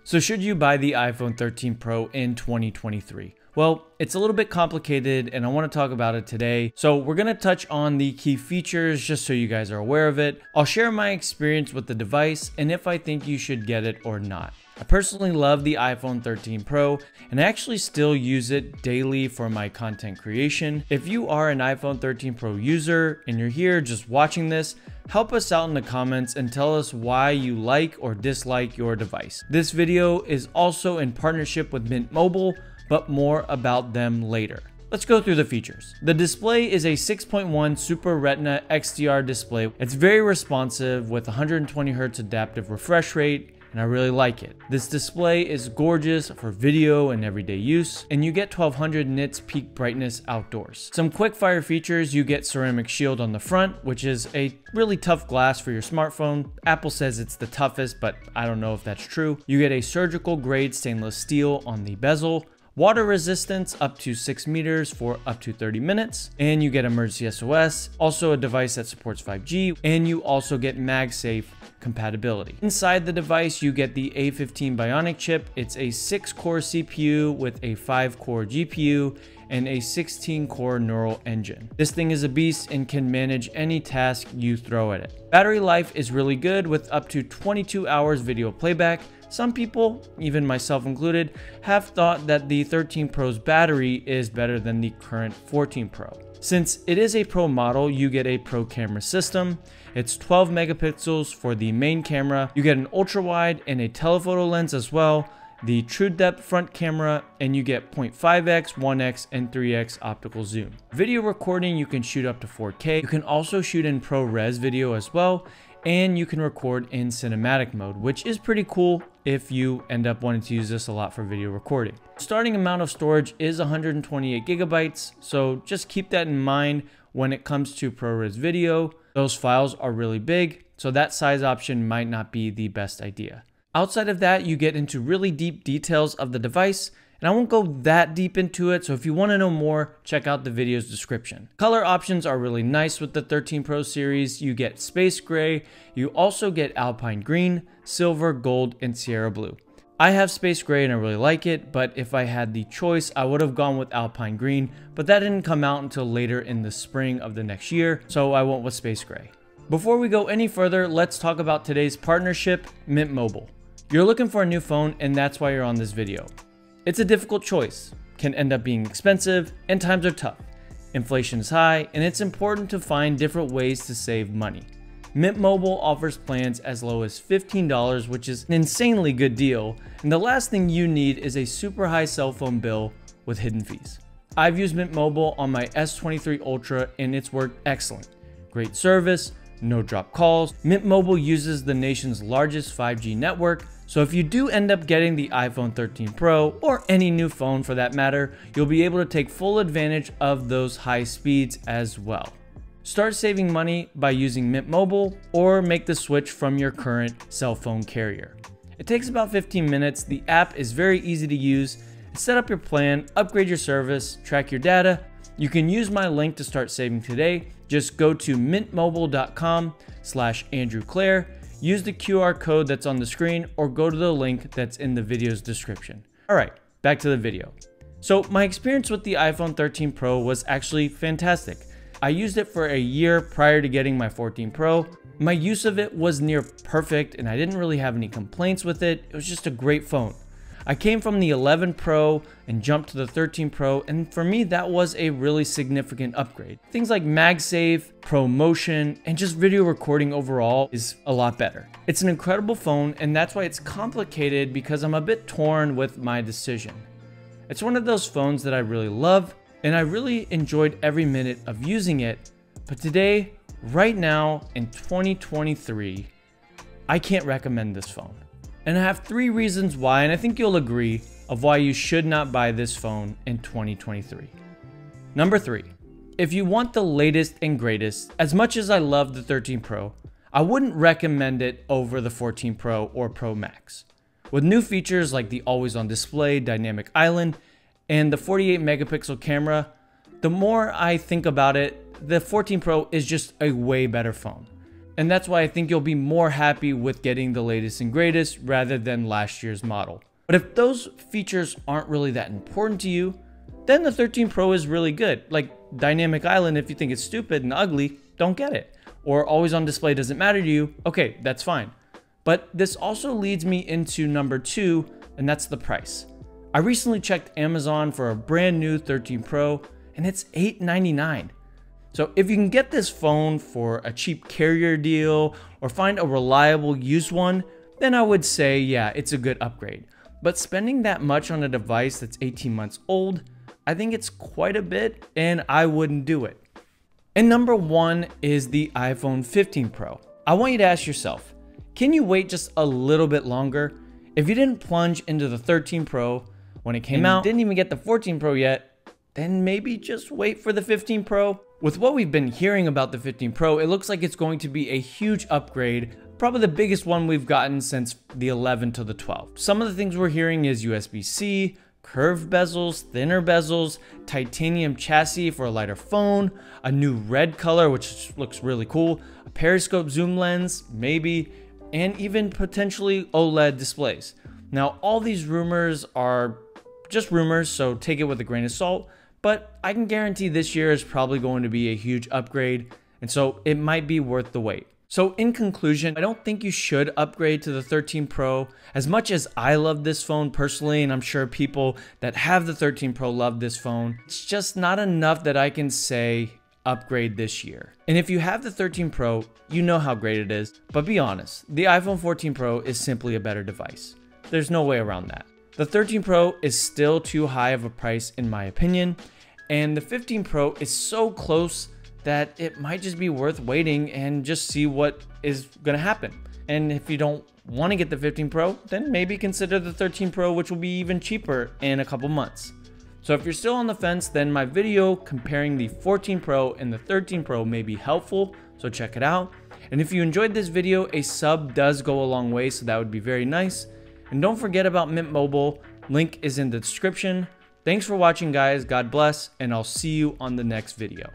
So should you buy the iPhone 13 Pro in 2023? Well, it's a little bit complicated and I want to talk about it today. So we're going to touch on the key features just so you guys are aware of it. I'll share my experience with the device and if I think you should get it or not. I personally love the iPhone 13 Pro and I actually still use it daily for my content creation. If you are an iPhone 13 Pro user and you're here just watching this, help us out in the comments and tell us why you like or dislike your device. This video is also in partnership with Mint Mobile, but more about them later. Let's go through the features. The display is a 6.1 Super Retina XDR display. It's very responsive with 120 Hz adaptive refresh rate, and I really like it. This display is gorgeous for video and everyday use, and you get 1200 nits peak brightness outdoors. Some quick fire features: you get ceramic shield on the front, which is a really tough glass for your smartphone. Apple says it's the toughest, but I don't know if that's true. You get a surgical grade stainless steel on the bezel, water resistance up to 6 meters for up to 30 minutes, and you get emergency SOS, also a device that supports 5G, and you also get MagSafe compatibility. Inside the device, you get the A15 Bionic chip. It's a 6-core CPU with a 5-core GPU and a 16-core neural engine. This thing is a beast and can manage any task you throw at it. Battery life is really good with up to 22 hours video playback. Some people, even myself included, have thought that the 13 Pro's battery is better than the current 14 Pro. Since it is a Pro model, you get a Pro camera system. It's 12 megapixels for the main camera. You get an ultra wide and a telephoto lens as well, the true depth front camera, and you get 0.5x, 1x, and 3x optical zoom. Video recording, you can shoot up to 4K. You can also shoot in ProRes video as well, and you can record in cinematic mode, which is pretty cool if you end up wanting to use this a lot for video recording. Starting amount of storage is 128 gigabytes, so just keep that in mind when it comes to ProRes video. Those files are really big, so that size option might not be the best idea. Outside of that, you get into really deep details of the device, and I won't go that deep into it, so if you want to know more, check out the video's description. Color options are really nice with the 13 Pro series. You get space gray, you also get alpine green, silver, gold, and Sierra blue. I have space gray and I really like it, but if I had the choice, I would have gone with alpine green, but that didn't come out until later in the spring of the next year, so I went with space gray. Before we go any further, let's talk about today's partnership, Mint Mobile. You're looking for a new phone, and that's why you're on this video. It's a difficult choice, can end up being expensive, and times are tough. Inflation is high, and it's important to find different ways to save money. Mint Mobile offers plans as low as $15, which is an insanely good deal, and the last thing you need is a super high cell phone bill with hidden fees. I've used Mint Mobile on my S23 Ultra, and it's worked excellent. Great service, no drop calls. Mint Mobile uses the nation's largest 5G network, so if you do end up getting the iPhone 13 Pro, or any new phone for that matter, you'll be able to take full advantage of those high speeds as well. Start saving money by using Mint Mobile, or make the switch from your current cell phone carrier. It takes about 15 minutes. The app is very easy to use. Set up your plan, upgrade your service, track your data. You can use my link to start saving today. Just go to mintmobile.com/AndrewClaire. Use the QR code that's on the screen, or go to the link that's in the video's description. All right, back to the video. So my experience with the iPhone 13 Pro was actually fantastic. I used it for a year prior to getting my 14 Pro. My use of it was near perfect and I didn't really have any complaints with it. It was just a great phone. I came from the 11 Pro and jumped to the 13 Pro, and for me that was a really significant upgrade. Things like MagSafe, ProMotion, and just video recording overall is a lot better. It's an incredible phone, and that's why it's complicated because I'm a bit torn with my decision. It's one of those phones that I really love, and I really enjoyed every minute of using it, but today, right now in 2023, I can't recommend this phone. And I have 3 reasons why, and I think you'll agree, of why you should not buy this phone in 2023. Number 3, if you want the latest and greatest, as much as I love the 13 Pro, I wouldn't recommend it over the 14 Pro or Pro Max. With new features like the always on display, dynamic island, and the 48 megapixel camera, the more I think about it, the 14 Pro is just a way better phone. And that's why I think you'll be more happy with getting the latest and greatest rather than last year's model. But if those features aren't really that important to you, then the 13 Pro is really good. Like Dynamic Island, if you think it's stupid and ugly, don't get it. Or always on display doesn't matter to you, okay, that's fine. But this also leads me into number 2, and that's the price. I recently checked Amazon for a brand new 13 Pro, and it's $899. So if you can get this phone for a cheap carrier deal or find a reliable used one, then I would say, yeah, it's a good upgrade. But spending that much on a device that's 18 months old, I think it's quite a bit, and I wouldn't do it. And number 1 is the iPhone 15 Pro. I want you to ask yourself, can you wait just a little bit longer? If you didn't plunge into the 13 Pro when it came out, didn't even get the 14 Pro yet, then maybe just wait for the 15 Pro. With what we've been hearing about the 15 Pro, it looks like it's going to be a huge upgrade, probably the biggest one we've gotten since the 11 to the 12. Some of the things we're hearing is USB-C, curved bezels, thinner bezels, titanium chassis for a lighter phone, a new red color, which looks really cool, a periscope zoom lens, maybe, and even potentially OLED displays. Now, all these rumors are just rumors, so take it with a grain of salt, but I can guarantee this year is probably going to be a huge upgrade, and so it might be worth the wait. So in conclusion, I don't think you should upgrade to the 13 Pro. As much as I love this phone personally, and I'm sure people that have the 13 Pro love this phone, it's just not enough that I can say upgrade this year. And if you have the 13 Pro, you know how great it is, but be honest, the iPhone 14 Pro is simply a better device. There's no way around that. The 13 Pro is still too high of a price in my opinion, and the 15 Pro is so close that it might just be worth waiting and just see what is gonna happen. And if you don't want to get the 15 Pro, then maybe consider the 13 Pro, which will be even cheaper in a couple months. So if you're still on the fence, then my video comparing the 14 Pro and the 13 Pro may be helpful, so check it out. And if you enjoyed this video, a sub does go a long way, so that would be very nice. And don't forget about Mint Mobile, link is in the description. Thanks for watching guys, God bless, and I'll see you on the next video.